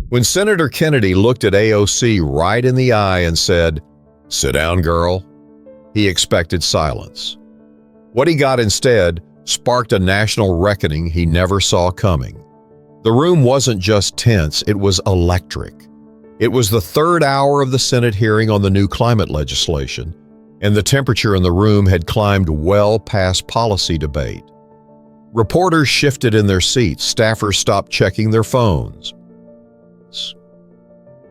When Senator Kennedy looked at AOC right in the eye and said, "Sit down, girl," he expected silence. What he got instead sparked a national reckoning he never saw coming. The room wasn't just tense, it was electric. It was the third hour of the Senate hearing on the new climate legislation, and the temperature in the room had climbed well past policy debate. Reporters shifted in their seats, staffers stopped checking their phones.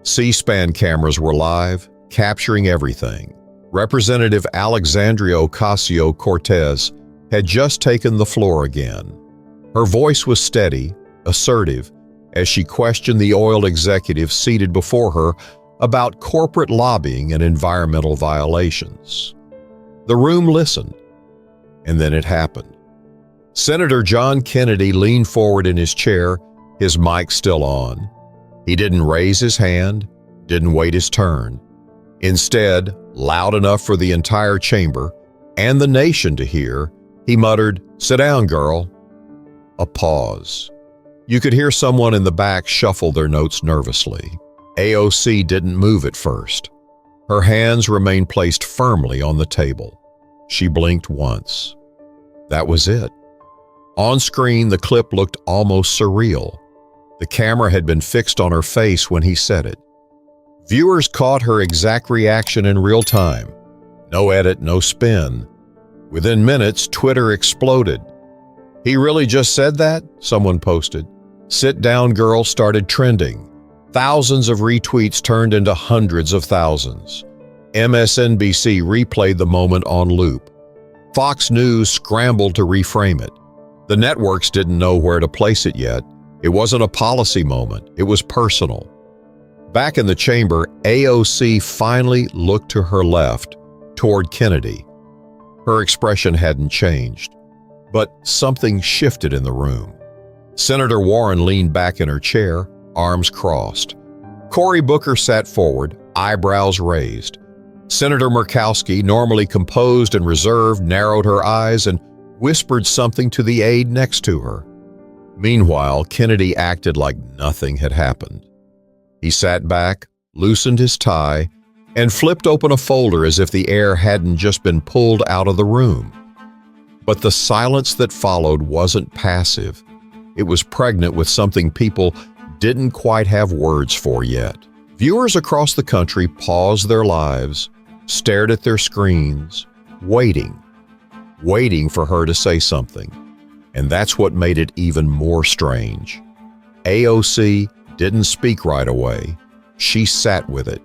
C-SPAN cameras were live, capturing everything. Representative Alexandria Ocasio-Cortez had just taken the floor again. Her voice was steady, assertive, as she questioned the oil executive seated before her about corporate lobbying and environmental violations. The room listened, and then it happened. Senator John Kennedy leaned forward in his chair, his mic still on. He didn't raise his hand, didn't wait his turn. Instead, loud enough for the entire chamber and the nation to hear, he muttered, "Sit down, girl." A pause. You could hear someone in the back shuffle their notes nervously. AOC didn't move at first. Her hands remained placed firmly on the table. She blinked once. That was it. On screen, the clip looked almost surreal. The camera had been fixed on her face when he said it. Viewers caught her exact reaction in real time. No edit, no spin. Within minutes, Twitter exploded. "He really just said that?" someone posted. "Sit down, girl" started trending. Thousands of retweets turned into hundreds of thousands. MSNBC replayed the moment on loop. Fox News scrambled to reframe it. The networks didn't know where to place it yet. It wasn't a policy moment, it was personal. Back in the chamber, AOC finally looked to her left, toward Kennedy. Her expression hadn't changed, but something shifted in the room. Senator Warren leaned back in her chair, arms crossed. Cory Booker sat forward, eyebrows raised. Senator Murkowski, normally composed and reserved, narrowed her eyes and whispered something to the aide next to her. Meanwhile, Kennedy acted like nothing had happened. He sat back, loosened his tie, and flipped open a folder as if the air hadn't just been pulled out of the room. But the silence that followed wasn't passive. It was pregnant with something people didn't quite have words for yet. Viewers across the country paused their lives, stared at their screens, waiting for her to say something. And that's what made it even more strange. AOC didn't speak right away. She sat with it.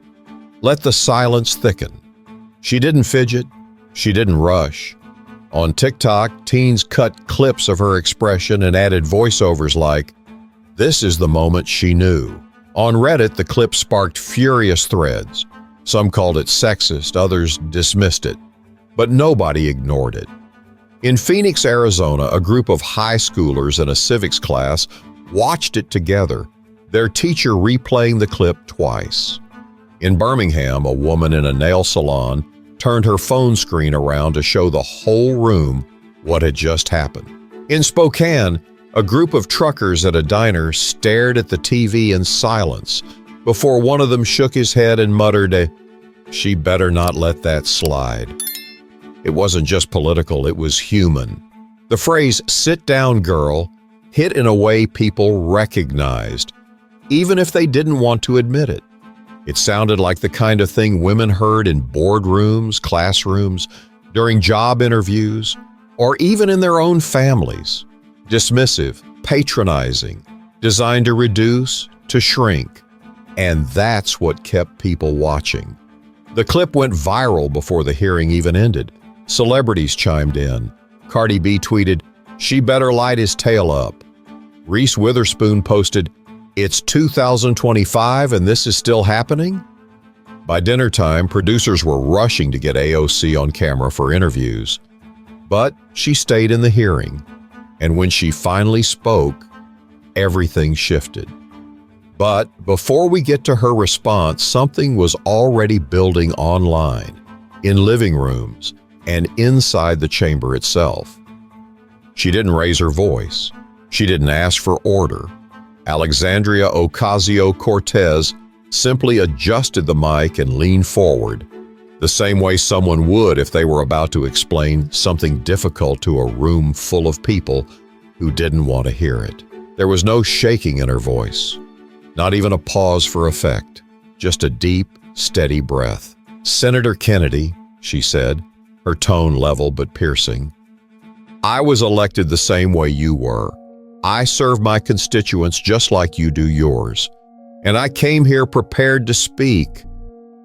Let the silence thicken. She didn't fidget. She didn't rush. On TikTok, teens cut clips of her expression and added voiceovers like, "This is the moment she knew." On Reddit, the clip sparked furious threads. Some called it sexist, others dismissed it. But nobody ignored it. In Phoenix, Arizona, a group of high schoolers in a civics class watched it together, their teacher replaying the clip twice. In Birmingham, a woman in a nail salon turned her phone screen around to show the whole room what had just happened. In Spokane, a group of truckers at a diner stared at the TV in silence before one of them shook his head and muttered, "She better not let that slide." It wasn't just political, it was human. The phrase, "sit down, girl," hit in a way people recognized, even if they didn't want to admit it. It sounded like the kind of thing women heard in boardrooms, classrooms, during job interviews, or even in their own families. Dismissive, patronizing, designed to reduce, to shrink. And that's what kept people watching. The clip went viral before the hearing even ended. Celebrities chimed in. Cardi B tweeted, "She better light his tail up." Reese Witherspoon posted, "It's 2025 and this is still happening?" By dinner time, producers were rushing to get AOC on camera for interviews. But she stayed in the hearing, and when she finally spoke, everything shifted. But before we get to her response, something was already building online, in living rooms, and inside the chamber itself. She didn't raise her voice. She didn't ask for order. Alexandria Ocasio-Cortez simply adjusted the mic and leaned forward, the same way someone would if they were about to explain something difficult to a room full of people who didn't want to hear it. There was no shaking in her voice, not even a pause for effect, just a deep, steady breath. "Senator Kennedy," she said, her tone level but piercing, "I was elected the same way you were. I serve my constituents just like you do yours. And I came here prepared to speak,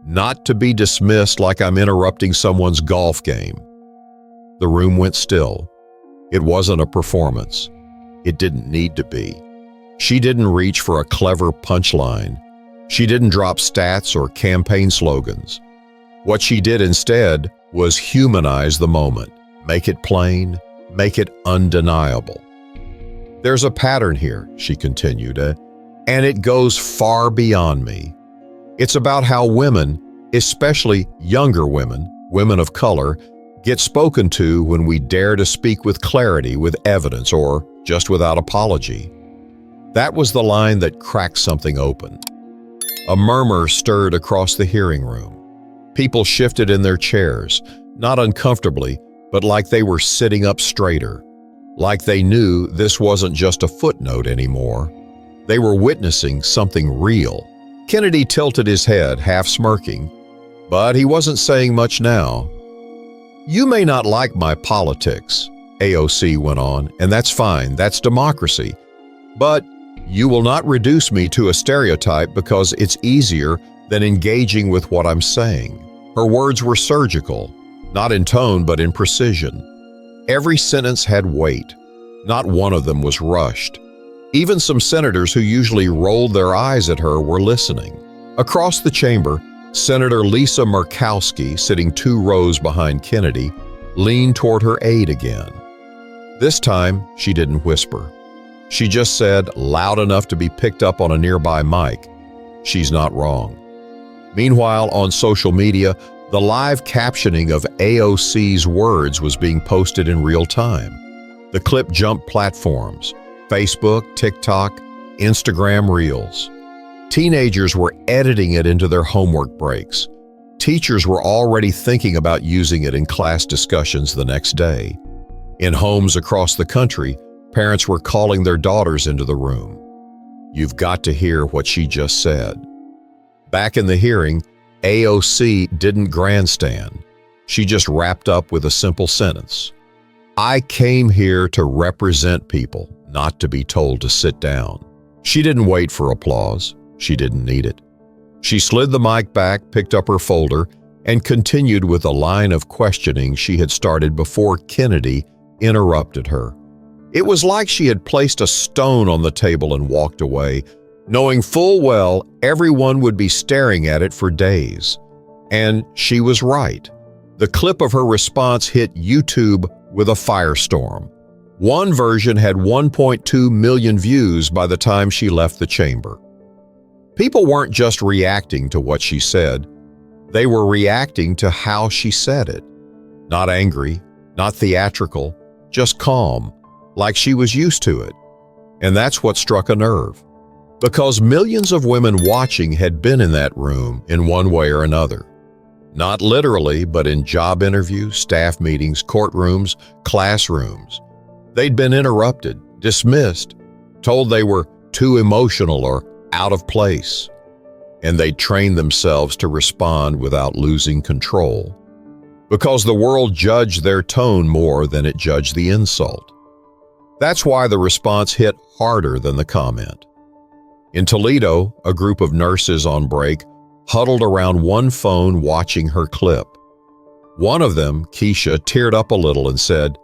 not to be dismissed like I'm interrupting someone's golf game." The room went still. It wasn't a performance. It didn't need to be. She didn't reach for a clever punchline. She didn't drop stats or campaign slogans. What she did instead was humanize the moment, make it plain, make it undeniable. "There's a pattern here," she continued, "and it goes far beyond me. It's about how women, especially younger women, women of color, get spoken to when we dare to speak with clarity, with evidence, or just without apology." That was the line that cracked something open. A murmur stirred across the hearing room. People shifted in their chairs, not uncomfortably, but like they were sitting up straighter, like they knew this wasn't just a footnote anymore. They were witnessing something real. Kennedy tilted his head, half smirking, but he wasn't saying much now. "You may not like my politics," AOC went on, "and that's fine, that's democracy. But you will not reduce me to a stereotype because it's easier than engaging with what I'm saying." Her words were surgical, not in tone but in precision. Every sentence had weight. Not one of them was rushed. Even some senators who usually rolled their eyes at her were listening. Across the chamber, Senator Lisa Murkowski, sitting 2 rows behind Kennedy, leaned toward her aide again. This time, she didn't whisper. She just said, loud enough to be picked up on a nearby mic, "She's not wrong." Meanwhile, on social media, the live captioning of AOC's words was being posted in real time. The clip jumped platforms: Facebook, TikTok, Instagram Reels. Teenagers were editing it into their homework breaks. Teachers were already thinking about using it in class discussions the next day. In homes across the country, parents were calling their daughters into the room. "You've got to hear what she just said." Back in the hearing, AOC didn't grandstand. She just wrapped up with a simple sentence. "I came here to represent people, not to be told to sit down." She didn't wait for applause. She didn't need it. She slid the mic back, picked up her folder, and continued with a line of questioning she had started before Kennedy interrupted her. It was like she had placed a stone on the table and walked away, knowing full well everyone would be staring at it for days. And she was right. The clip of her response hit YouTube with a firestorm. One version had 1.2 million views by the time she left the chamber. People weren't just reacting to what she said. They were reacting to how she said it. Not angry, not theatrical, just calm, like she was used to it. And that's what struck a nerve. Because millions of women watching had been in that room in one way or another. Not literally, but in job interviews, staff meetings, courtrooms, classrooms. They'd been interrupted, dismissed, told they were too emotional or out of place. And they'd trained themselves to respond without losing control. Because the world judged their tone more than it judged the insult. That's why the response hit harder than the comment. In Toledo, a group of nurses on break huddled around one phone watching her clip. One of them, Keisha, teared up a little and said,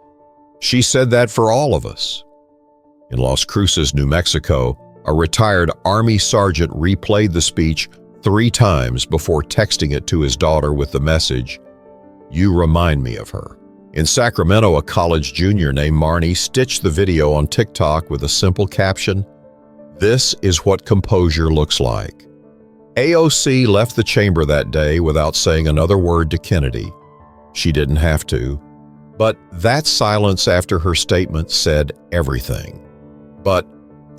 "She said that for all of us." In Las Cruces, New Mexico, a retired Army sergeant replayed the speech 3 times before texting it to his daughter with the message, "You remind me of her." In Sacramento, a college junior named Marnie stitched the video on TikTok with a simple caption, "This is what composure looks like." AOC left the chamber that day without saying another word to Kennedy. She didn't have to. But that silence after her statement said everything. But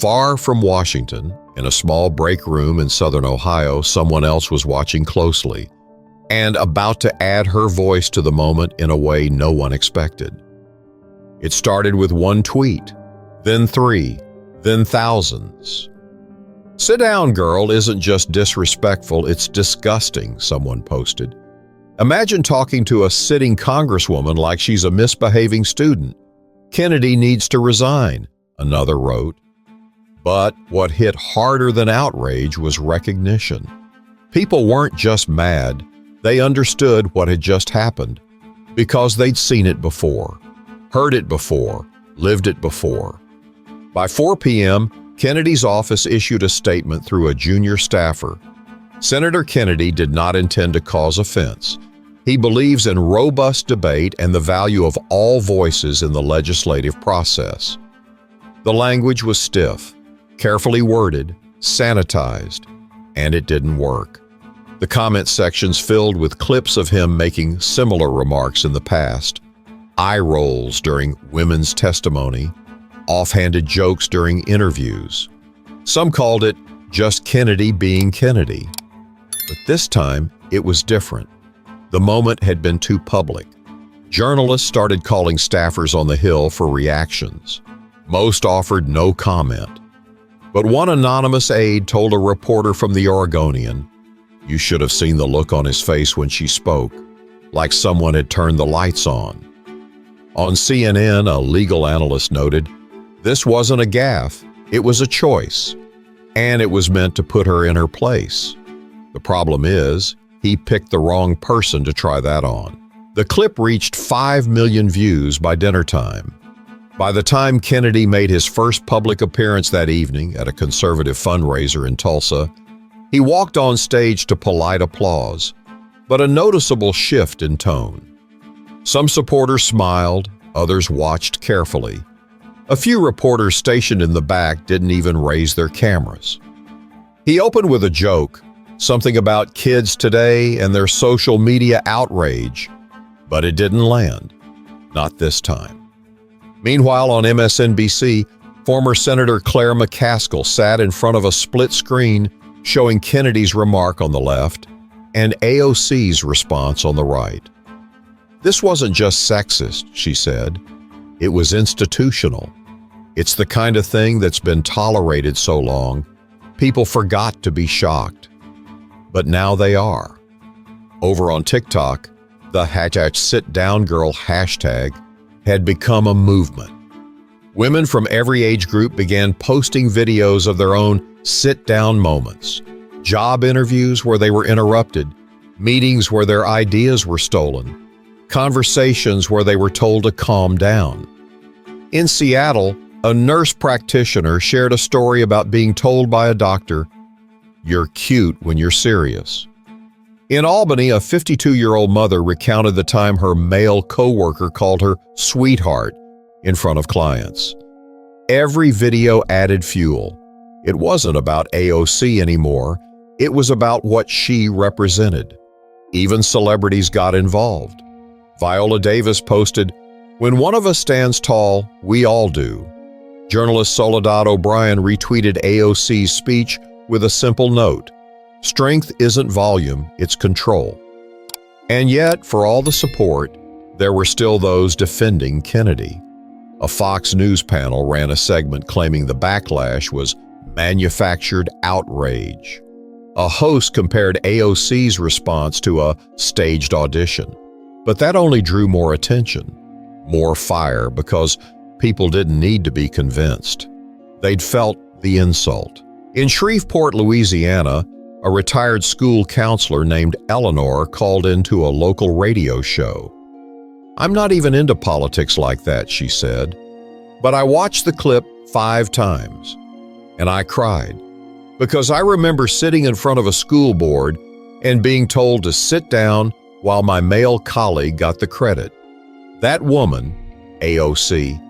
Far from Washington, in a small break room in southern Ohio, someone else was watching closely and about to add her voice to the moment in a way no one expected. It started with one tweet, then 3, then thousands. "Sit down, girl," isn't just disrespectful, it's disgusting, someone posted. "Imagine talking to a sitting congresswoman like she's a misbehaving student. Kennedy needs to resign," another wrote. But what hit harder than outrage was recognition. People weren't just mad, they understood what had just happened, because they'd seen it before, heard it before, lived it before. By 4 p.m., Kennedy's office issued a statement through a junior staffer. Senator Kennedy did not intend to cause offense. He believes in robust debate and the value of all voices in the legislative process. The language was stiff, carefully worded, sanitized, and it didn't work. The comment sections filled with clips of him making similar remarks in the past, eye rolls during women's testimony, offhanded jokes during interviews. Some called it just Kennedy being Kennedy. But this time, it was different. The moment had been too public. Journalists started calling staffers on the Hill for reactions. Most offered no comment. But one anonymous aide told a reporter from the Oregonian, "You should have seen the look on his face when she spoke, like someone had turned the lights on." On CNN, a legal analyst noted, "This wasn't a gaffe, it was a choice, and it was meant to put her in her place. The problem is, he picked the wrong person to try that on." The clip reached 5 million views by dinner time. By the time Kennedy made his first public appearance that evening at a conservative fundraiser in Tulsa, he walked on stage to polite applause, but a noticeable shift in tone. Some supporters smiled, others watched carefully. A few reporters stationed in the back didn't even raise their cameras. He opened with a joke, something about kids today and their social media outrage, but it didn't land. Not this time. Meanwhile, on MSNBC, former Senator Claire McCaskill sat in front of a split screen showing Kennedy's remark on the left and AOC's response on the right. "This wasn't just sexist," she said. "It was institutional. It's the kind of thing that's been tolerated so long, people forgot to be shocked. But now they are." Over on TikTok, the #SitDownGirl hashtag had become a movement. Women from every age group began posting videos of their own sit-down moments, job interviews where they were interrupted, meetings where their ideas were stolen, conversations where they were told to calm down. In Seattle, a nurse practitioner shared a story about being told by a doctor, "You're cute when you're serious." In Albany, a 52-year-old mother recounted the time her male coworker called her sweetheart in front of clients. Every video added fuel. It wasn't about AOC anymore. It was about what she represented. Even celebrities got involved. Viola Davis posted, "When one of us stands tall, we all do." Journalist Soledad O'Brien retweeted AOC's speech with a simple note, "Strength isn't volume, it's control." And yet, for all the support, there were still those defending Kennedy. A Fox News panel ran a segment claiming the backlash was manufactured outrage. A host compared AOC's response to a staged audition. But that only drew more attention, more fire, because people didn't need to be convinced. They'd felt the insult. In Shreveport, Louisiana, a retired school counselor named Eleanor called into a local radio show. "I'm not even into politics like that," she said, "but I watched the clip 5 times, and I cried, because I remember sitting in front of a school board and being told to sit down while my male colleague got the credit. That woman, AOC,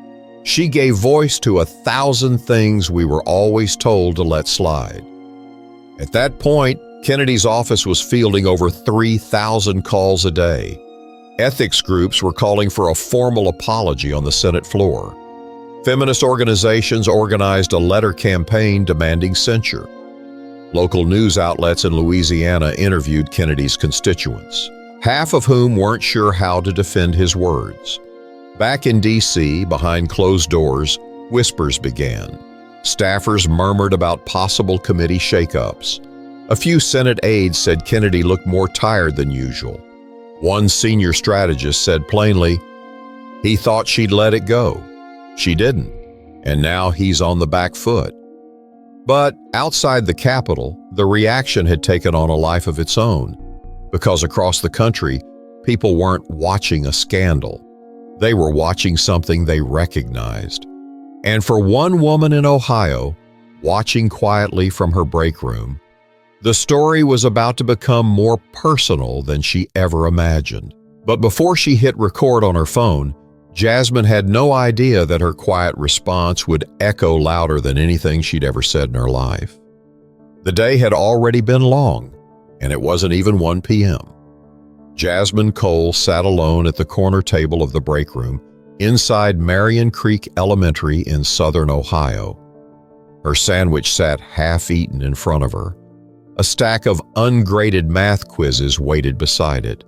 she gave voice to 1,000 things we were always told to let slide." At that point, Kennedy's office was fielding over 3,000 calls a day. Ethics groups were calling for a formal apology on the Senate floor. Feminist organizations organized a letter campaign demanding censure. Local news outlets in Louisiana interviewed Kennedy's constituents, half of whom weren't sure how to defend his words. Back in D.C., behind closed doors, whispers began. Staffers murmured about possible committee shakeups. A few Senate aides said Kennedy looked more tired than usual. One senior strategist said plainly, he thought she'd let it go. She didn't, and now he's on the back foot. But outside the Capitol, the reaction had taken on a life of its own, because across the country, people weren't watching a scandal. They were watching something they recognized. And for one woman in Ohio, watching quietly from her break room, the story was about to become more personal than she ever imagined. But before she hit record on her phone, Jasmine had no idea that her quiet response would echo louder than anything she'd ever said in her life. The day had already been long, and it wasn't even 1 p.m. Jasmine Cole sat alone at the corner table of the break room inside Marion Creek Elementary in southern Ohio. Her sandwich sat half-eaten in front of her. A stack of ungraded math quizzes waited beside it.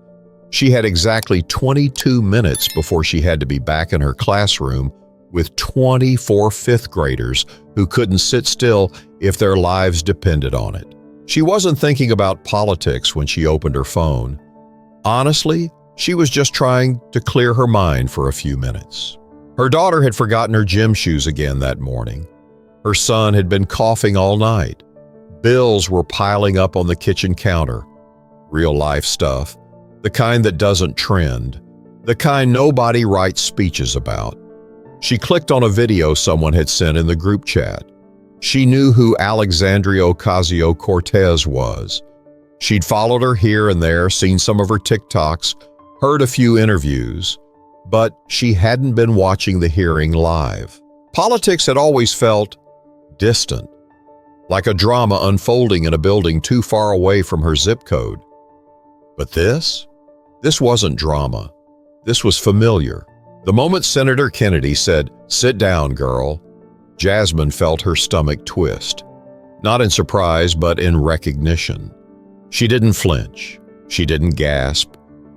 She had exactly 22 minutes before she had to be back in her classroom with 24 fifth graders who couldn't sit still if their lives depended on it. She wasn't thinking about politics when she opened her phone. Honestly, she was just trying to clear her mind for a few minutes. Her daughter had forgotten her gym shoes again that morning. Her son had been coughing all night. Bills were piling up on the kitchen counter. Real-life stuff, the kind that doesn't trend, the kind nobody writes speeches about. She clicked on a video someone had sent in the group chat. She knew who Alexandria Ocasio-Cortez was. She'd followed her here and there, seen some of her TikToks, heard a few interviews, but she hadn't been watching the hearing live. Politics had always felt distant, like a drama unfolding in a building too far away from her zip code. But this wasn't drama. This was familiar. The moment Senator Kennedy said, "Sit down, girl," Jasmine felt her stomach twist, not in surprise, but in recognition. She didn't flinch. She didn't gasp.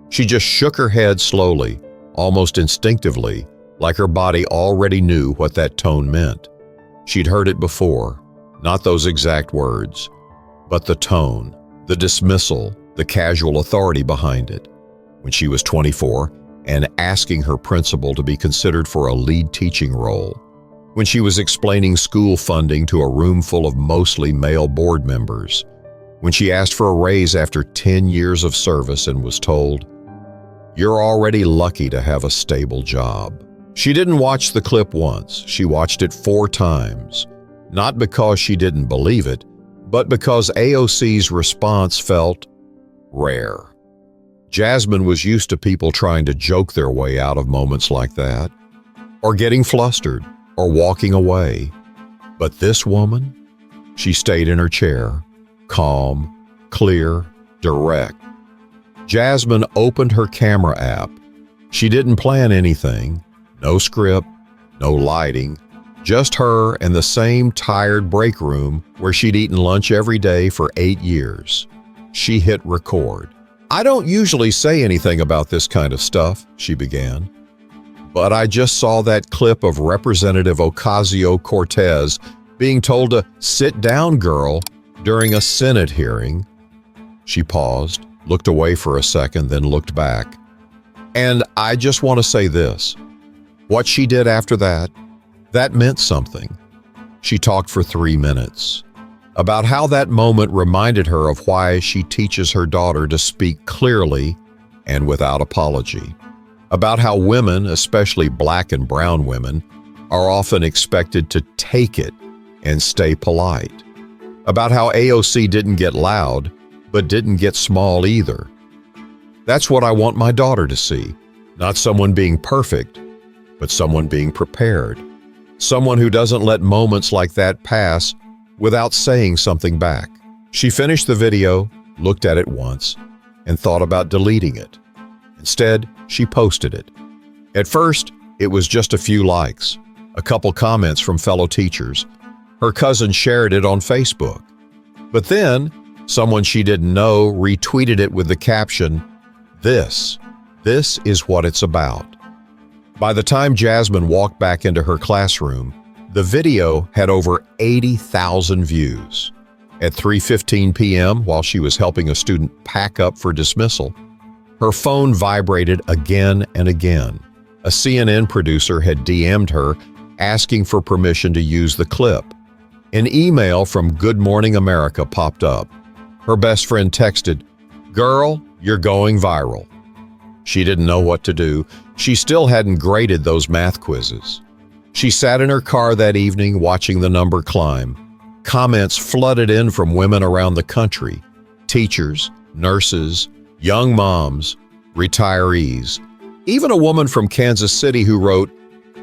She just shook her head slowly, almost instinctively, like her body already knew what that tone meant. She'd heard it before, not those exact words, but the tone, the dismissal, the casual authority behind it. When she was 24 and asking her principal to be considered for a lead teaching role. When she was explaining school funding to a room full of mostly male board members. When she asked for a raise after 10 years of service and was told, "You're already lucky to have a stable job." She didn't watch the clip once. She watched it 4 times. Not because she didn't believe it, but because AOC's response felt rare. Jasmine was used to people trying to joke their way out of moments like that, or getting flustered, or walking away. But this woman, she stayed in her chair, calm, clear, direct. Jasmine opened her camera app. She didn't plan anything, no script, no lighting, just her and the same tired break room where she'd eaten lunch every day for 8 years. She hit record. "I don't usually say anything about this kind of stuff," she began. "But I just saw that clip of Representative Ocasio-Cortez being told to sit down, girl, during a Senate hearing." She paused, looked away for a second, then looked back. "And I just want to say this. What she did after that meant something." She talked for 3 minutes about how that moment reminded her of why she teaches her daughter to speak clearly and without apology. About how women, especially Black and brown women, are often expected to take it and stay polite. About how AOC didn't get loud, but didn't get small either. That's what I want my daughter to see. Not someone being perfect, but someone being prepared. Someone who doesn't let moments like that pass without saying something back. She finished the video, looked at it once, and thought about deleting it. Instead, she posted it. At first, it was just a few likes, a couple comments from fellow teachers. Her cousin shared it on Facebook. But then, someone she didn't know retweeted it with the caption, This is what it's about." By the time Jasmine walked back into her classroom, the video had over 80,000 views. At 3:15 p.m., while she was helping a student pack up for dismissal, her phone vibrated again and again. A CNN producer had DM'd her asking for permission to use the clip. An email from Good Morning America popped up. Her best friend texted, "Girl, you're going viral." She didn't know what to do. She still hadn't graded those math quizzes. She sat in her car that evening watching the number climb. Comments flooded in from women around the country, teachers, nurses, young moms, retirees. Even a woman from Kansas City who wrote,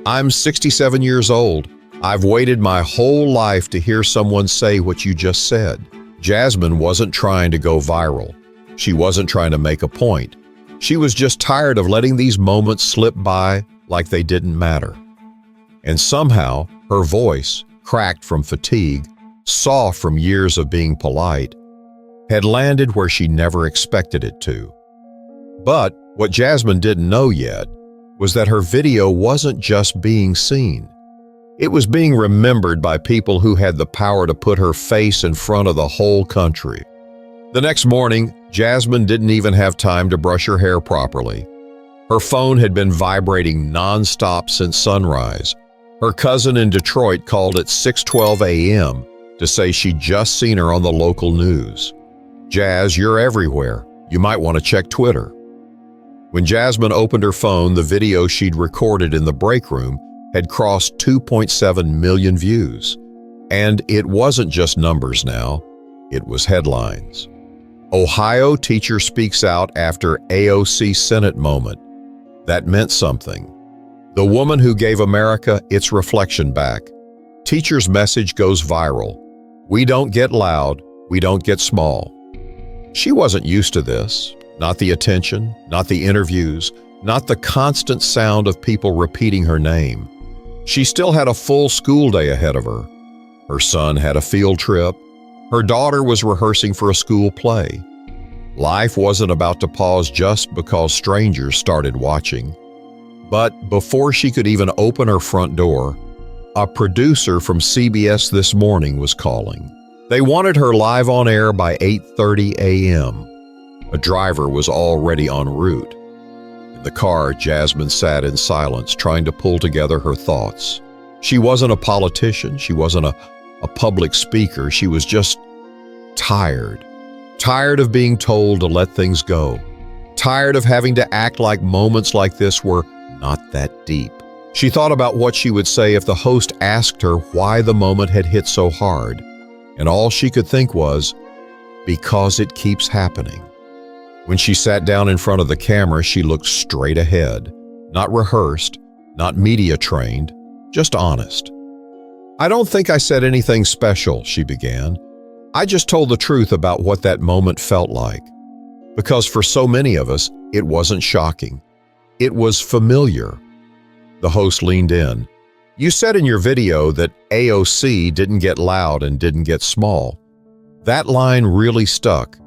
"I'm 67 years old. I've waited my whole life to hear someone say what you just said." Jasmine wasn't trying to go viral. She wasn't trying to make a point. She was just tired of letting these moments slip by like they didn't matter. And somehow, her voice, cracked from fatigue, soft from years of being polite, had landed where she never expected it to. But what Jasmine didn't know yet was that her video wasn't just being seen. It was being remembered by people who had the power to put her face in front of the whole country. The next morning, Jasmine didn't even have time to brush her hair properly. Her phone had been vibrating nonstop since sunrise. Her cousin in Detroit called at 6:12 a.m. to say she'd just seen her on the local news. "Jazz, you're everywhere. You might want to check Twitter." When Jasmine opened her phone, the video she'd recorded in the break room had crossed 2.7 million views. And it wasn't just numbers now, it was headlines. Ohio teacher speaks out after AOC Senate moment. That meant something. The woman who gave America its reflection back. Teacher's message goes viral. We don't get loud, we don't get small. She wasn't used to this. Not the attention, not the interviews, not the constant sound of people repeating her name. She still had a full school day ahead of her. Her son had a field trip. Her daughter was rehearsing for a school play. Life wasn't about to pause just because strangers started watching. But before she could even open her front door, a producer from CBS This Morning was calling. They wanted her live on air by 8:30 a.m. A driver was already en route. In the car, Jasmine sat in silence, trying to pull together her thoughts. She wasn't a politician. She wasn't a public speaker. She was just tired. Tired of being told to let things go. Tired of having to act like moments like this were not that deep. She thought about what she would say if the host asked her why the moment had hit so hard. And all she could think was, because it keeps happening. When she sat down in front of the camera, she looked straight ahead, not rehearsed, not media trained, just honest. "I don't think I said anything special," she began. "I just told the truth about what that moment felt like." Because for so many of us, it wasn't shocking. It was familiar. The host leaned in. "You said in your video that AOC didn't get loud and didn't get small. That line really stuck.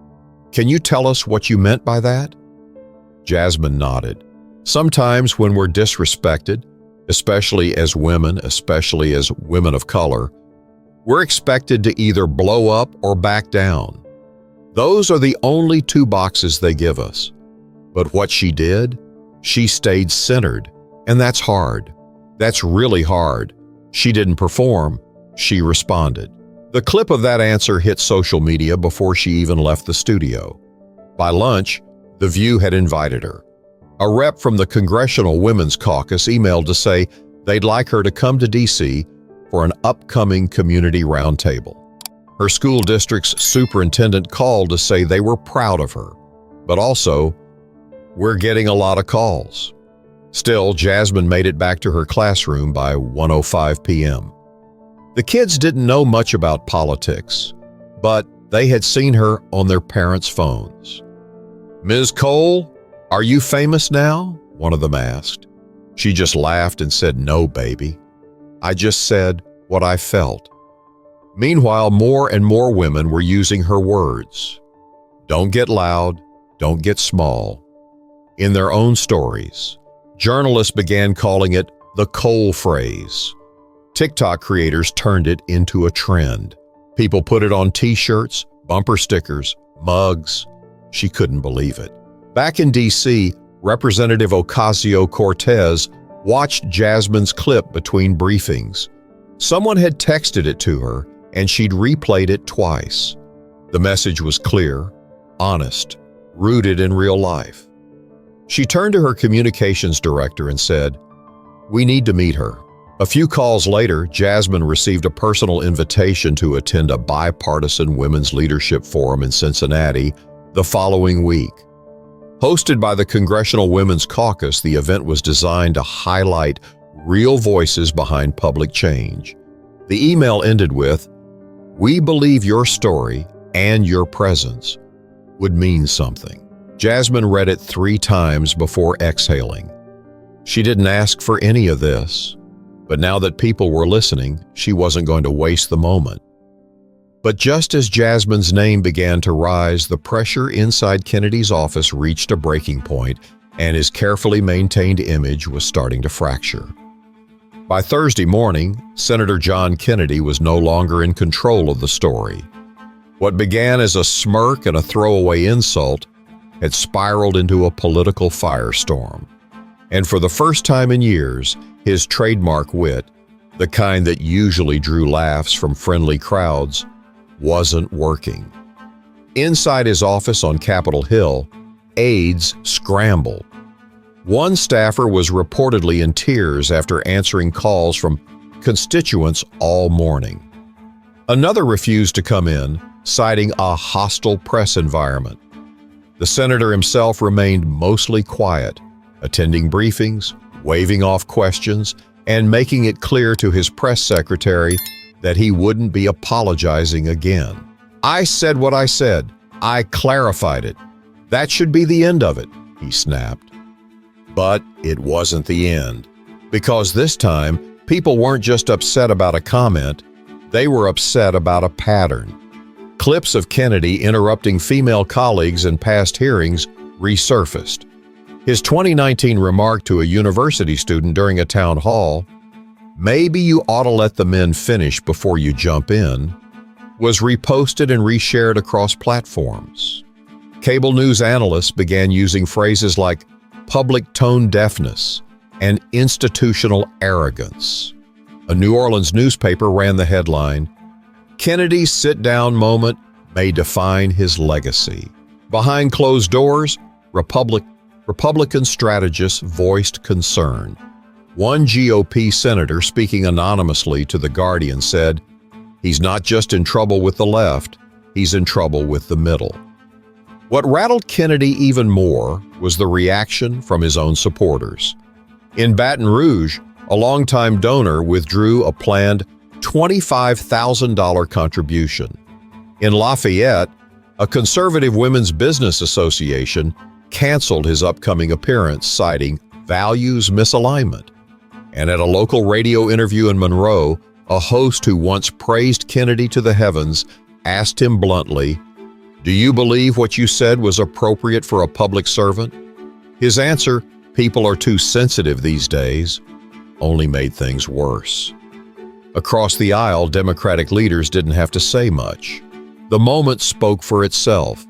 Can you tell us what you meant by that?" Jasmine nodded. Sometimes when we're disrespected, especially as women of color, we're expected to either blow up or back down. Those are the only two boxes they give us. But what she did, she stayed centered, and that's hard. That's really hard. She didn't perform, she responded. The clip of that answer hit social media before she even left the studio. By lunch, The View had invited her. A rep from the Congressional Women's Caucus emailed to say they'd like her to come to D.C. for an upcoming community roundtable. Her school district's superintendent called to say they were proud of her, but also, "We're getting a lot of calls." Still, Jasmine made it back to her classroom by 1:05 p.m. The kids didn't know much about politics, but they had seen her on their parents' phones. "Ms. Cole, are you famous now?" one of them asked. She just laughed and said, "No, baby." I just said what I felt." Meanwhile, more and more women were using her words. Don't get loud, don't get small. In their own stories, journalists began calling it the Cole phrase. TikTok creators turned it into a trend. People put it on t-shirts, bumper stickers, mugs. She couldn't believe it. Back in D.C., Representative Ocasio-Cortez watched Jasmine's clip between briefings. Someone had texted it to her, and she'd replayed it twice. The message was clear, honest, rooted in real life. She turned to her communications director and said, "We need to meet her." A few calls later, Jasmine received a personal invitation to attend a bipartisan women's leadership forum in Cincinnati the following week. Hosted by the Congressional Women's Caucus, the event was designed to highlight real voices behind public change. The email ended with, "We believe your story and your presence would mean something." Jasmine read it 3 times before exhaling. She didn't ask for any of this, but now that people were listening, she wasn't going to waste the moment. But just as Jasmine's name began to rise, the pressure inside Kennedy's office reached a breaking point, and his carefully maintained image was starting to fracture. By Thursday morning, Senator John Kennedy was no longer in control of the story. What began as a smirk and a throwaway insult had spiraled into a political firestorm. And for the first time in years, his trademark wit, the kind that usually drew laughs from friendly crowds, wasn't working. Inside his office on Capitol Hill, aides scrambled. One staffer was reportedly in tears after answering calls from constituents all morning. Another refused to come in, citing a hostile press environment. The senator himself remained mostly quiet, attending briefings, waving off questions, and making it clear to his press secretary that he wouldn't be apologizing again. "I said what I said. I clarified it. That should be the end of it," he snapped. But it wasn't the end, because this time, people weren't just upset about a comment, they were upset about a pattern. Clips of Kennedy interrupting female colleagues in past hearings resurfaced. His 2019 remark to a university student during a town hall, "Maybe you ought to let the men finish before you jump in," was reposted and reshared across platforms. Cable news analysts began using phrases like public tone deafness and institutional arrogance. A New Orleans newspaper ran the headline, "Kennedy's sit-down moment may define his legacy." Behind closed doors, Republican strategists voiced concern. One GOP senator speaking anonymously to The Guardian said, "He's not just in trouble with the left, he's in trouble with the middle." What rattled Kennedy even more was the reaction from his own supporters. In Baton Rouge, a longtime donor withdrew a planned $25,000 contribution. In Lafayette, a conservative women's business association canceled his upcoming appearance, citing values misalignment. And at a local radio interview in Monroe, a host who once praised Kennedy to the heavens asked him bluntly, "Do you believe what you said was appropriate for a public servant?" His answer, "People are too sensitive these days," only made things worse. Across the aisle, Democratic leaders didn't have to say much. The moment spoke for itself.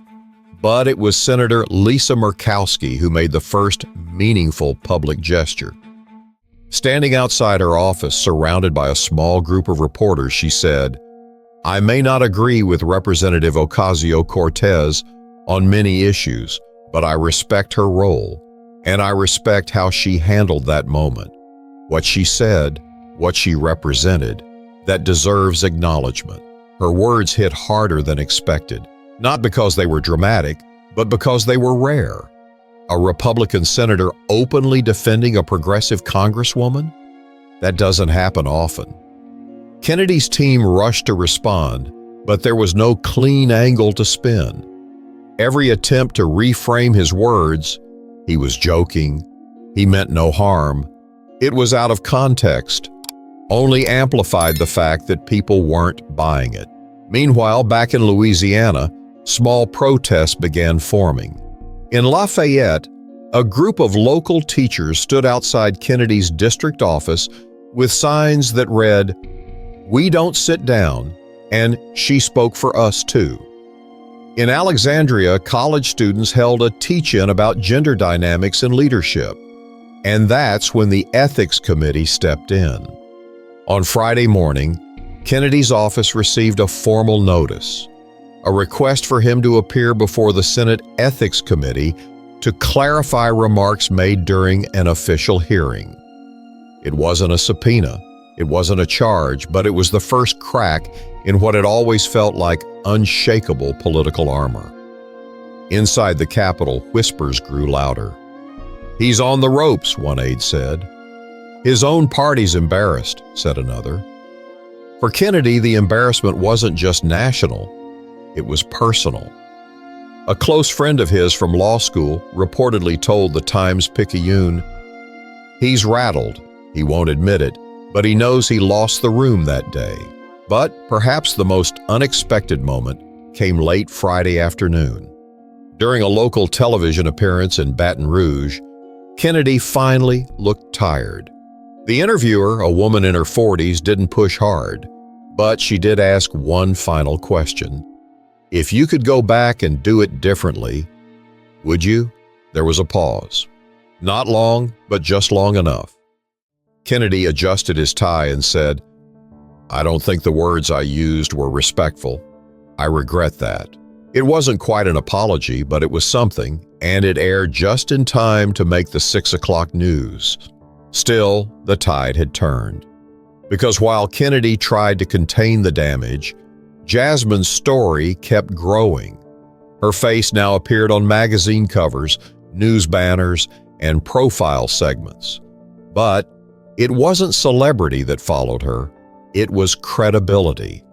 But it was Senator Lisa Murkowski who made the first meaningful public gesture. Standing outside her office, surrounded by a small group of reporters, she said, "I may not agree with Representative Ocasio-Cortez on many issues, but I respect her role, and I respect how she handled that moment. What she said, what she represented, that deserves acknowledgement." Her words hit harder than expected, not because they were dramatic, but because they were rare. A Republican senator openly defending a progressive congresswoman? That doesn't happen often. Kennedy's team rushed to respond, but there was no clean angle to spin. Every attempt to reframe his words, "He was joking," "He meant no harm," "It was out of context," only amplified the fact that people weren't buying it. Meanwhile, back in Louisiana, small protests began forming. In Lafayette, a group of local teachers stood outside Kennedy's district office with signs that read, "We don't sit down," and "She spoke for us too." In Alexandria, college students held a teach-in about gender dynamics in leadership, and that's when the ethics committee stepped in. On Friday morning, Kennedy's office received a formal notice, a request for him to appear before the Senate Ethics Committee to clarify remarks made during an official hearing. It wasn't a subpoena, it wasn't a charge, but it was the first crack in what had always felt like unshakable political armor. Inside the Capitol, whispers grew louder. "He's on the ropes," one aide said. "His own party's embarrassed," said another. For Kennedy, the embarrassment wasn't just national, it was personal. A close friend of his from law school reportedly told the Times-Picayune, "He's rattled, he won't admit it, but he knows he lost the room that day." But perhaps the most unexpected moment came late Friday afternoon. During a local television appearance in Baton Rouge, Kennedy finally looked tired. The interviewer, a woman in her 40s, didn't push hard, but she did ask one final question. If you could go back and do it differently, would you? There was a pause. Not long, but just long enough. Kennedy adjusted his tie and said, "I don't think the words I used were respectful. I regret that." It wasn't quite an apology, but it was something, and it aired just in time to make the 6 o'clock news. Still, the tide had turned. Because while Kennedy tried to contain the damage, Jasmine's story kept growing. Her face now appeared on magazine covers, news banners, and profile segments. But it wasn't celebrity that followed her, it was credibility.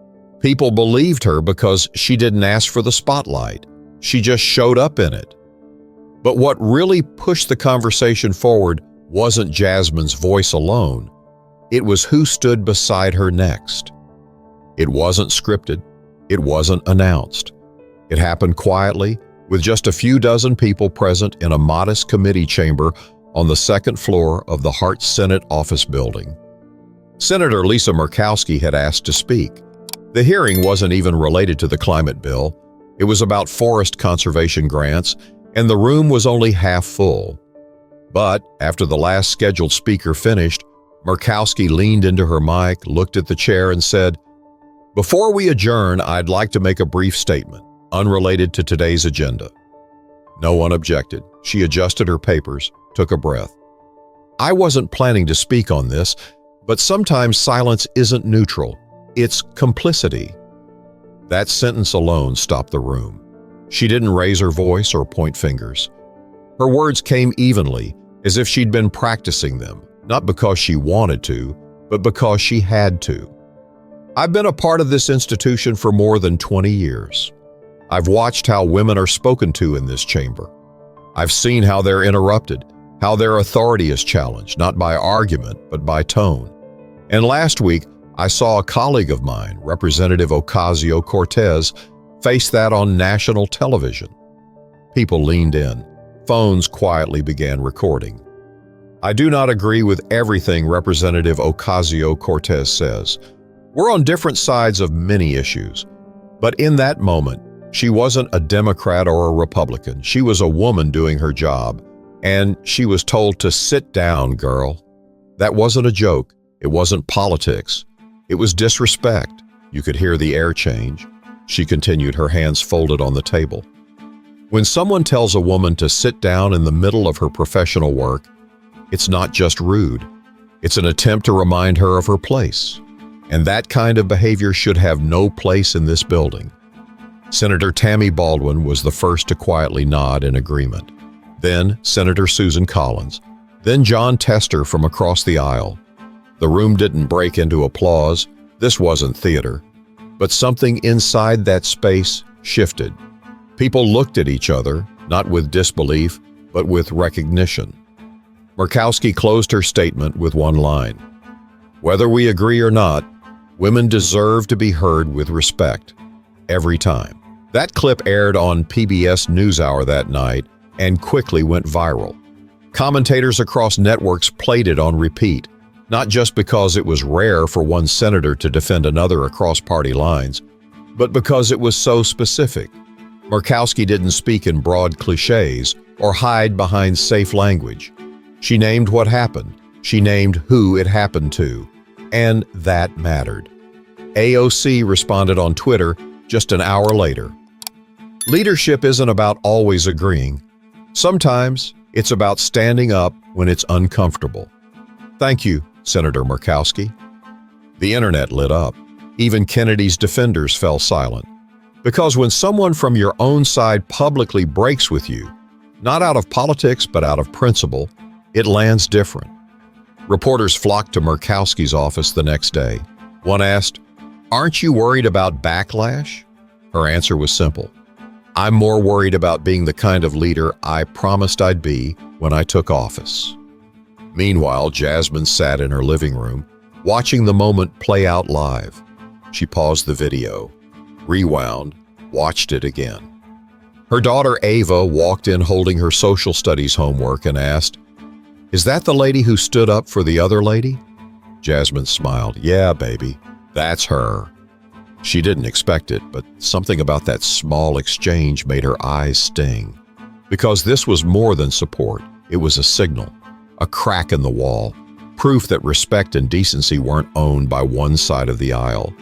People believed her because she didn't ask for the spotlight. She just showed up in it. But what really pushed the conversation forward wasn't Jasmine's voice alone. It was who stood beside her next. It wasn't scripted. It wasn't announced. It happened quietly, with just a few dozen people present in a modest committee chamber on the second floor of the Hart Senate office building. Senator Lisa Murkowski had asked to speak. The hearing wasn't even related to the climate bill. It was about forest conservation grants, and the room was only half full. But after the last scheduled speaker finished, Murkowski leaned into her mic, looked at the chair, and said, "Before we adjourn, I'd like to make a brief statement, unrelated to today's agenda." No one objected. She adjusted her papers, took a breath. "I wasn't planning to speak on this, but sometimes silence isn't neutral. It's complicity." That sentence alone stopped the room. She didn't raise her voice or point fingers. Her words came evenly, as if she'd been practicing them, not because she wanted to, but because she had to. "I've been a part of this institution for more than 20 years. I've watched how women are spoken to in this chamber. I've seen how they're interrupted, how their authority is challenged, not by argument, but by tone. And last week, I saw a colleague of mine, Representative Ocasio-Cortez, face that on national television." People leaned in. Phones quietly began recording. "I do not agree with everything Representative Ocasio-Cortez says. We're on different sides of many issues. But in that moment, she wasn't a Democrat or a Republican. She was a woman doing her job. And she was told to sit down, girl." That wasn't a joke. It wasn't politics. It was disrespect. You could hear the air change. She continued, her hands folded on the table. When someone tells a woman to sit down in the middle of her professional work, it's not just rude. It's an attempt to remind her of her place. And that kind of behavior should have no place in this building. Senator Tammy Baldwin was the first to quietly nod in agreement. Then Senator Susan Collins. Then John Tester from across the aisle. The room didn't break into applause. This wasn't theater. But something inside that space shifted. People looked at each other, not with disbelief, but with recognition. Murkowski closed her statement with one line. Whether we agree or not, women deserve to be heard with respect, every time. That clip aired on PBS NewsHour that night and quickly went viral. Commentators across networks played it on repeat, not just because it was rare for one senator to defend another across party lines, but because it was so specific. Murkowski didn't speak in broad cliches or hide behind safe language. She named what happened. She named who it happened to. And that mattered. AOC responded on Twitter just an hour later. Leadership isn't about always agreeing. Sometimes it's about standing up when it's uncomfortable. Thank you, Senator Murkowski. The internet lit up. Even Kennedy's defenders fell silent. Because when someone from your own side publicly breaks with you, not out of politics but out of principle, it lands different. Reporters flocked to Murkowski's office the next day. One asked, "Aren't you worried about backlash?" Her answer was simple. "I'm more worried about being the kind of leader I promised I'd be when I took office." Meanwhile, Jasmine sat in her living room, watching the moment play out live. She paused the video, rewound, watched it again. Her daughter Ava walked in holding her social studies homework and asked, "Is that the lady who stood up for the other lady?" Jasmine smiled. "Yeah, baby, that's her." She didn't expect it, but something about that small exchange made her eyes sting. Because this was more than support. It was a signal, a crack in the wall, proof that respect and decency weren't owned by one side of the aisle.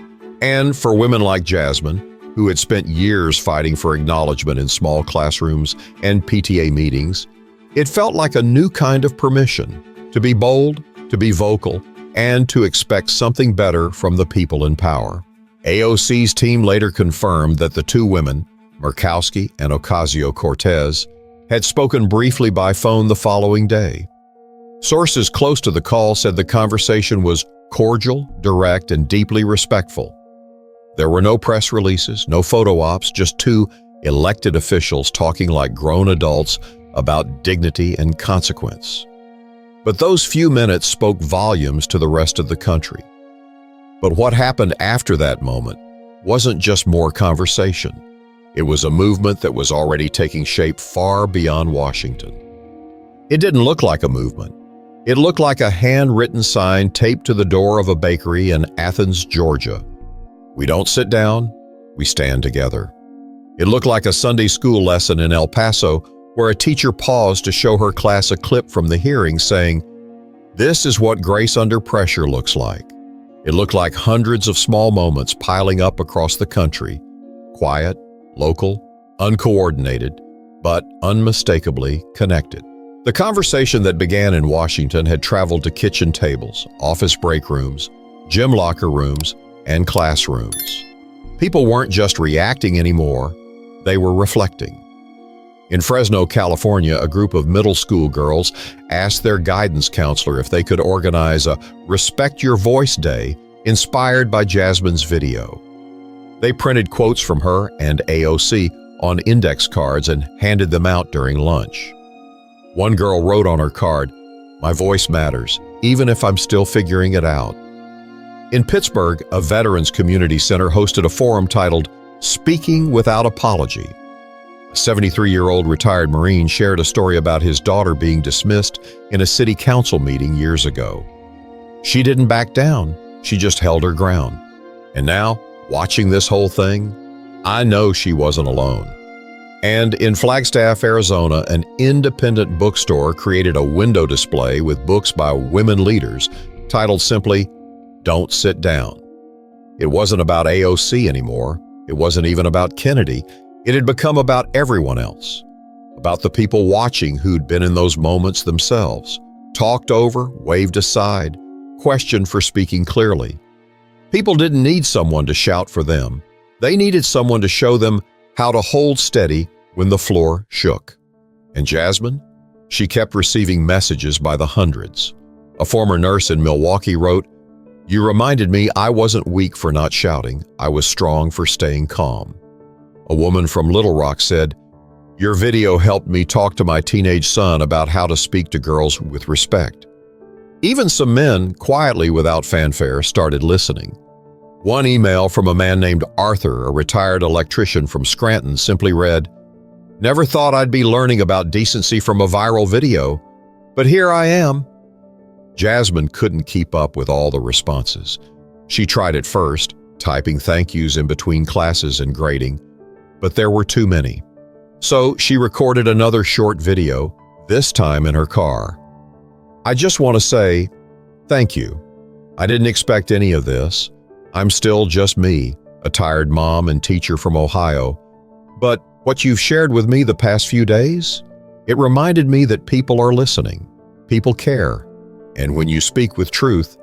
And for women like Jasmine, who had spent years fighting for acknowledgement in small classrooms and PTA meetings, it felt like a new kind of permission to be bold, to be vocal, and to expect something better from the people in power. AOC's team later confirmed that the two women, Murkowski and Ocasio-Cortez, had spoken briefly by phone the following day. Sources close to the call said the conversation was cordial, direct, and deeply respectful. There were no press releases, no photo ops, just two elected officials talking like grown adults about dignity and consequence. But those few minutes spoke volumes to the rest of the country. But what happened after that moment wasn't just more conversation. It was a movement that was already taking shape far beyond Washington. It didn't look like a movement. It looked like a handwritten sign taped to the door of a bakery in Athens, Georgia. "We don't sit down, we stand together." It looked like a Sunday school lesson in El Paso where a teacher paused to show her class a clip from the hearing saying, "This is what grace under pressure looks like." It looked like hundreds of small moments piling up across the country, quiet, local, uncoordinated, but unmistakably connected. The conversation that began in Washington had traveled to kitchen tables, office break rooms, gym locker rooms, and classrooms. People weren't just reacting anymore, they were reflecting. In Fresno, California, a group of middle school girls asked their guidance counselor if they could organize a Respect Your Voice Day inspired by Jasmine's video. They printed quotes from her and AOC on index cards and handed them out during lunch. One girl wrote on her card, "My voice matters, even if I'm still figuring it out." In Pittsburgh, a Veterans Community Center hosted a forum titled Speaking Without Apology. A 73-year-old retired Marine shared a story about his daughter being dismissed in a city council meeting years ago. She didn't back down, she just held her ground. And now, watching this whole thing, I know she wasn't alone. And in Flagstaff, Arizona, an independent bookstore created a window display with books by women leaders titled simply, "Don't Sit Down." It wasn't about AOC anymore. It wasn't even about Kennedy. It had become about everyone else, about the people watching who'd been in those moments themselves, talked over, waved aside, questioned for speaking clearly. People didn't need someone to shout for them. They needed someone to show them how to hold steady when the floor shook. And Jasmine? She kept receiving messages by the hundreds. A former nurse in Milwaukee wrote, "You reminded me I wasn't weak for not shouting. I was strong for staying calm." A woman from Little Rock said, "Your video helped me talk to my teenage son about how to speak to girls with respect." Even some men, quietly without fanfare, started listening. One email from a man named Arthur, a retired electrician from Scranton, simply read, "Never thought I'd be learning about decency from a viral video, but here I am." Jasmine couldn't keep up with all the responses. She tried at first, typing thank yous in between classes and grading, but there were too many. So she recorded another short video, this time in her car. "I just want to say, thank you. I didn't expect any of this. I'm still just me, a tired mom and teacher from Ohio. But what you've shared with me the past few days, it reminded me that people are listening. People care. And when you speak with truth,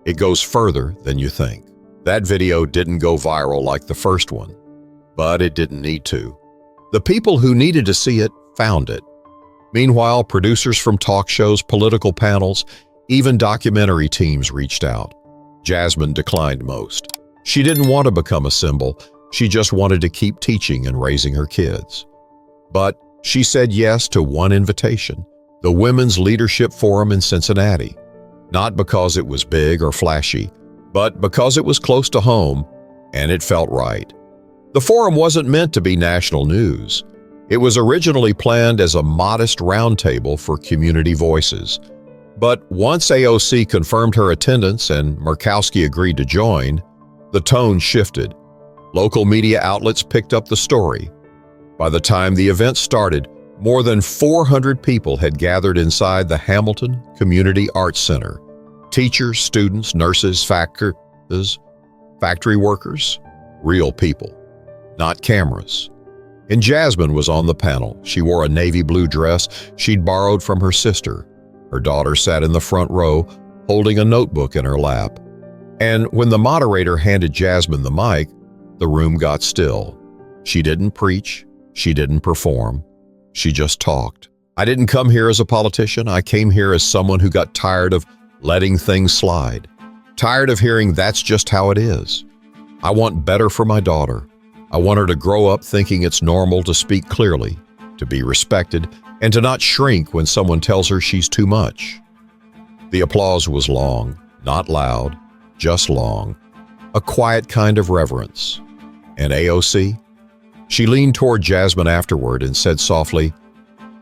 it goes further than you think." That video didn't go viral like the first one, but it didn't need to. The people who needed to see it found it. Meanwhile, producers from talk shows, political panels, even documentary teams reached out. Jasmine declined most. She didn't want to become a symbol. She just wanted to keep teaching and raising her kids. But she said yes to one invitation, the Women's Leadership Forum in Cincinnati. Not because it was big or flashy, but because it was close to home and it felt right. The forum wasn't meant to be national news. It was originally planned as a modest roundtable for community voices. But once AOC confirmed her attendance and Murkowski agreed to join, the tone shifted. Local media outlets picked up the story. By the time the event started, more than 400 people had gathered inside the Hamilton Community Arts Center. Teachers, students, nurses, factory workers, real people, not cameras. And Jasmine was on the panel. She wore a navy blue dress she'd borrowed from her sister. Her daughter sat in the front row, holding a notebook in her lap. And when the moderator handed Jasmine the mic, the room got still. She didn't preach. She didn't perform. She just talked. "I didn't come here as a politician. I came here as someone who got tired of letting things slide. Tired of hearing that's just how it is. I want better for my daughter. I want her to grow up thinking it's normal to speak clearly, to be respected, and to not shrink when someone tells her she's too much." The applause was long, not loud, just long, a quiet kind of reverence. And AOC? She leaned toward Jasmine afterward and said softly,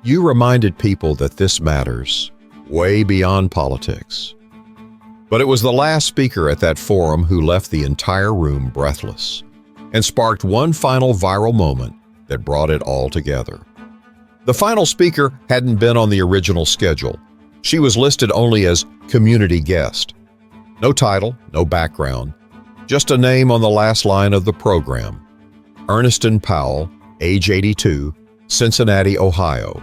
"You reminded people that this matters, way beyond politics." But it was the last speaker at that forum who left the entire room breathless and sparked one final viral moment that brought it all together. The final speaker hadn't been on the original schedule. She was listed only as community guest. No title, no background, just a name on the last line of the program. Ernestine Powell, age 82, Cincinnati, Ohio.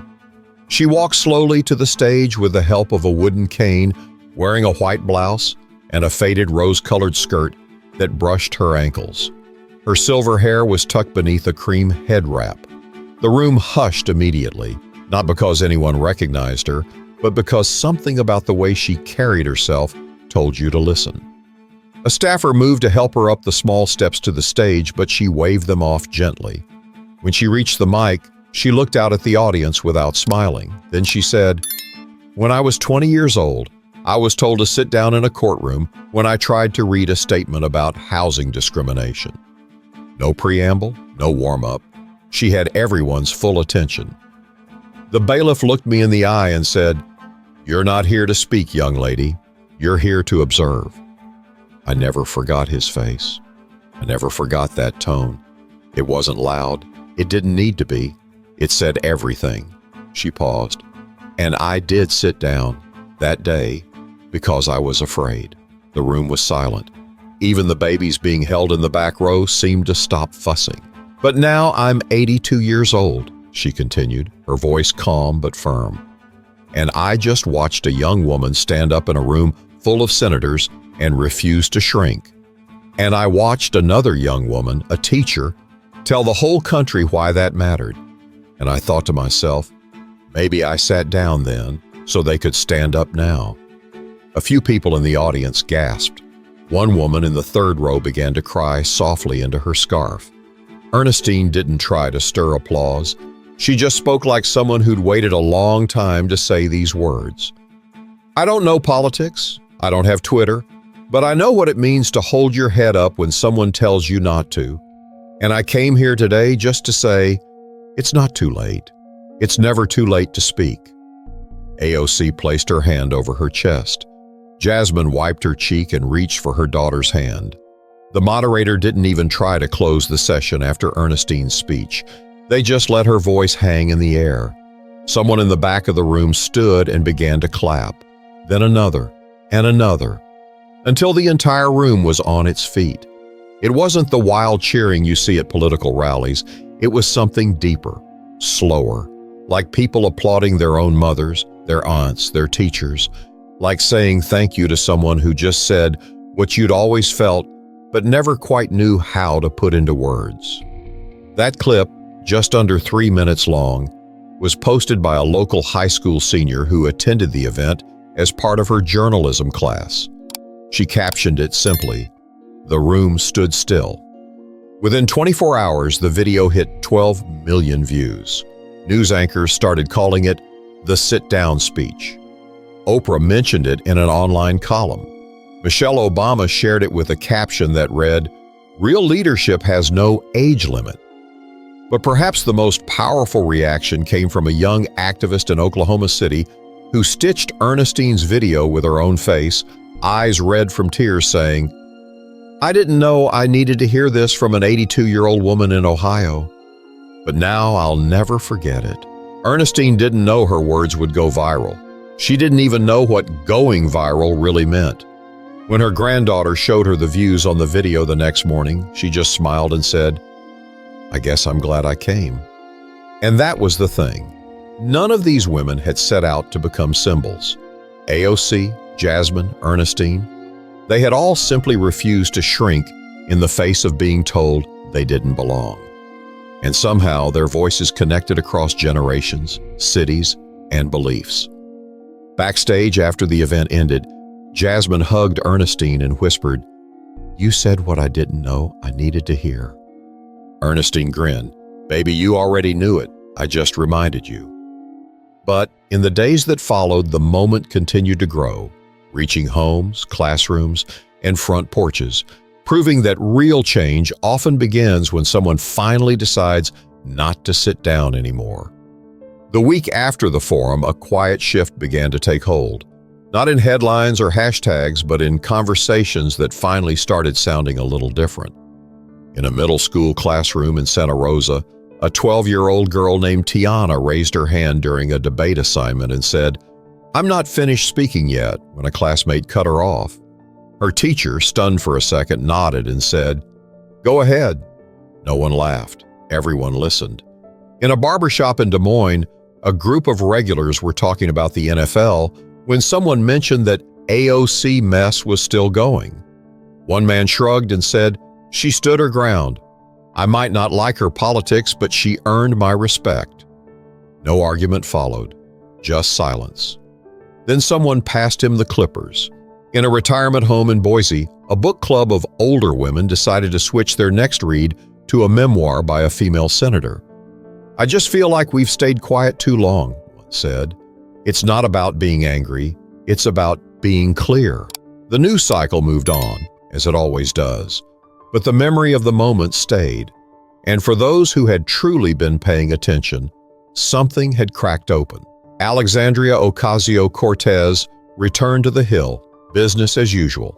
She walked slowly to the stage with the help of a wooden cane, wearing a white blouse and a faded rose-colored skirt that brushed her ankles. Her silver hair was tucked beneath a cream head wrap. The room hushed immediately, not because anyone recognized her, but because something about the way she carried herself told you to listen. A staffer moved to help her up the small steps to the stage, but she waved them off gently. When she reached the mic, she looked out at the audience without smiling. Then she said, "When I was 20 years old, I was told to sit down in a courtroom when I tried to read a statement about housing discrimination." No preamble, no warm-up. She had everyone's full attention. The bailiff looked me in the eye and said, "You're not here to speak, young lady. You're here to observe." I never forgot his face. I never forgot that tone. It wasn't loud. It didn't need to be. It said everything. She paused. And I did sit down that day because I was afraid. The room was silent. Even the babies being held in the back row seemed to stop fussing. "But now I'm 82 years old," she continued, her voice calm but firm. "And I just watched a young woman stand up in a room full of senators and refuse to shrink. And I watched another young woman, a teacher, tell the whole country why that mattered. And I thought to myself, maybe I sat down then so they could stand up now." A few people in the audience gasped. One woman in the third row began to cry softly into her scarf. Ernestine didn't try to stir applause. She just spoke like someone who'd waited a long time to say these words. I don't know politics, I don't have Twitter, but I know what it means to hold your head up when someone tells you not to. And I came here today just to say, it's not too late. It's never too late to speak. AOC placed her hand over her chest. Jasmine wiped her cheek and reached for her daughter's hand. The moderator didn't even try to close the session after Ernestine's speech. They just let her voice hang in the air. Someone in the back of the room stood and began to clap. Then another, and another, until the entire room was on its feet. It wasn't the wild cheering you see at political rallies. It was something deeper, slower, like people applauding their own mothers, their aunts, their teachers, like saying thank you to someone who just said what you'd always felt but never quite knew how to put into words. That clip, just under 3 minutes long, was posted by a local high school senior who attended the event as part of her journalism class. She captioned it simply, "The room stood still." Within 24 hours, the video hit 12 million views. News anchors started calling it the sit-down speech. Oprah mentioned it in an online column. Michelle Obama shared it with a caption that read, "Real leadership has no age limit." But perhaps the most powerful reaction came from a young activist in Oklahoma City who stitched Ernestine's video with her own face, eyes red from tears, saying, "I didn't know I needed to hear this from an 82-year-old woman in Ohio, but now I'll never forget it." Ernestine didn't know her words would go viral. She didn't even know what going viral really meant. When her granddaughter showed her the views on the video the next morning, she just smiled and said, "I guess I'm glad I came." And that was the thing. None of these women had set out to become symbols. AOC, Jasmine, Ernestine, they had all simply refused to shrink in the face of being told they didn't belong. And somehow their voices connected across generations, cities, and beliefs. Backstage after the event ended, Jasmine hugged Ernestine and whispered, "You said what I didn't know I needed to hear." Ernestine grinned. "Baby, you already knew it. I just reminded you." But in the days that followed, the moment continued to grow, reaching homes, classrooms, and front porches, proving that real change often begins when someone finally decides not to sit down anymore. The week after the forum, a quiet shift began to take hold. Not in headlines or hashtags, but in conversations that finally started sounding a little different. In a middle school classroom in Santa Rosa, a 12-year-old girl named Tiana raised her hand during a debate assignment and said, "I'm not finished speaking yet," when a classmate cut her off. Her teacher, stunned for a second, nodded and said, "Go ahead." No one laughed. Everyone listened. In a barbershop in Des Moines, a group of regulars were talking about the NFL when someone mentioned that AOC mess was still going. One man shrugged and said, "She stood her ground. I might not like her politics, but she earned my respect." No argument followed, just silence. Then someone passed him the clippers. In a retirement home in Boise, a book club of older women decided to switch their next read to a memoir by a female senator. "I just feel like we've stayed quiet too long," one said. "It's not about being angry, it's about being clear." The news cycle moved on, as it always does, but the memory of the moment stayed. And for those who had truly been paying attention, something had cracked open. Alexandria Ocasio-Cortez returned to the Hill, business as usual.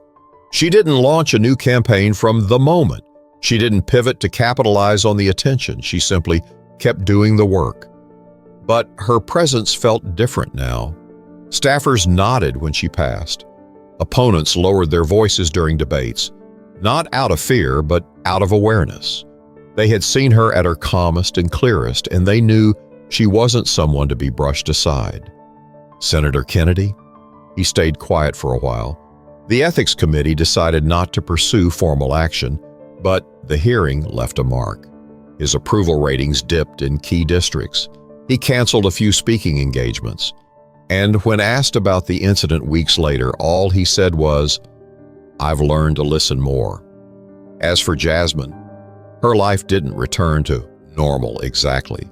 She didn't launch a new campaign from the moment. She didn't pivot to capitalize on the attention. She simply kept doing the work. But her presence felt different now. Staffers nodded when she passed. Opponents lowered their voices during debates, not out of fear, but out of awareness. They had seen her at her calmest and clearest, and they knew she wasn't someone to be brushed aside. Senator Kennedy? He stayed quiet for a while. The Ethics Committee decided not to pursue formal action, but the hearing left a mark. His approval ratings dipped in key districts. He canceled a few speaking engagements. And when asked about the incident weeks later, all he said was, "I've learned to listen more." As for Jasmine, her life didn't return to normal exactly,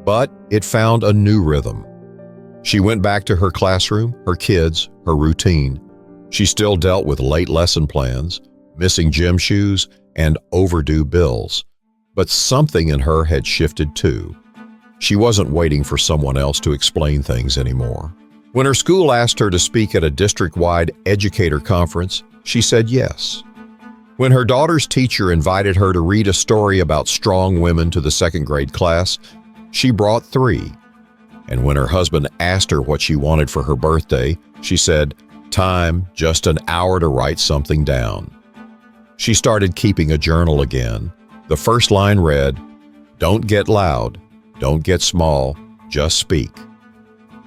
but it found a new rhythm. She went back to her classroom, her kids, her routine. She still dealt with late lesson plans, missing gym shoes, and overdue bills. But something in her had shifted too. She wasn't waiting for someone else to explain things anymore. When her school asked her to speak at a district-wide educator conference, she said yes. When her daughter's teacher invited her to read a story about strong women to the second-grade class, she brought 3. And when her husband asked her what she wanted for her birthday, she said, "Time, just an hour to write something down." She started keeping a journal again. The first line read, "Don't get loud, don't get small, just speak."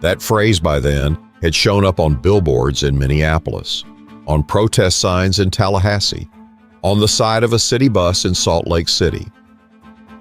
That phrase by then had shown up on billboards in Minneapolis, on protest signs in Tallahassee, on the side of a city bus in Salt Lake City.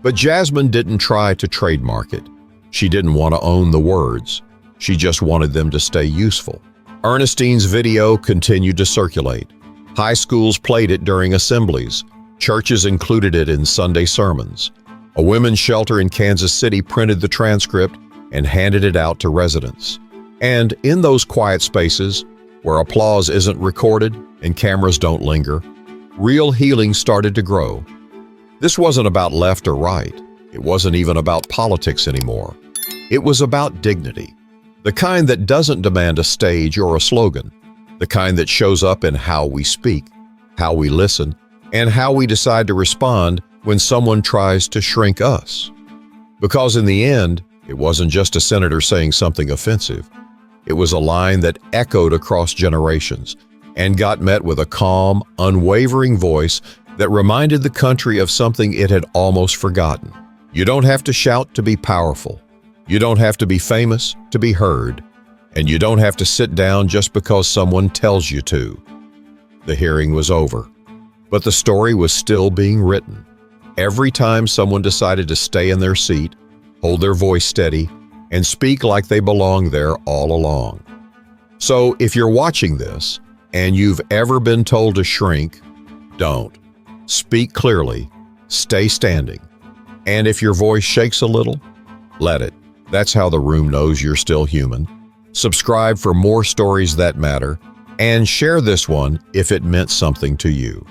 But Jasmine didn't try to trademark it. She didn't want to own the words. She just wanted them to stay useful. Ernestine's video continued to circulate. High schools played it during assemblies. Churches included it in Sunday sermons. A women's shelter in Kansas City printed the transcript and handed it out to residents. And in those quiet spaces, where applause isn't recorded and cameras don't linger, real healing started to grow. This wasn't about left or right. It wasn't even about politics anymore. It was about dignity. The kind that doesn't demand a stage or a slogan. The kind that shows up in how we speak, how we listen, and how we decide to respond when someone tries to shrink us. Because in the end, it wasn't just a senator saying something offensive. It was a line that echoed across generations and got met with a calm, unwavering voice that reminded the country of something it had almost forgotten. You don't have to shout to be powerful. You don't have to be famous to be heard. And you don't have to sit down just because someone tells you to. The hearing was over, but the story was still being written. Every time someone decided to stay in their seat, hold their voice steady, and speak like they belong there all along. So if you're watching this and you've ever been told to shrink, don't. Speak clearly, stay standing. And if your voice shakes a little, let it. That's how the room knows you're still human. Subscribe for more stories that matter, and share this one if it meant something to you.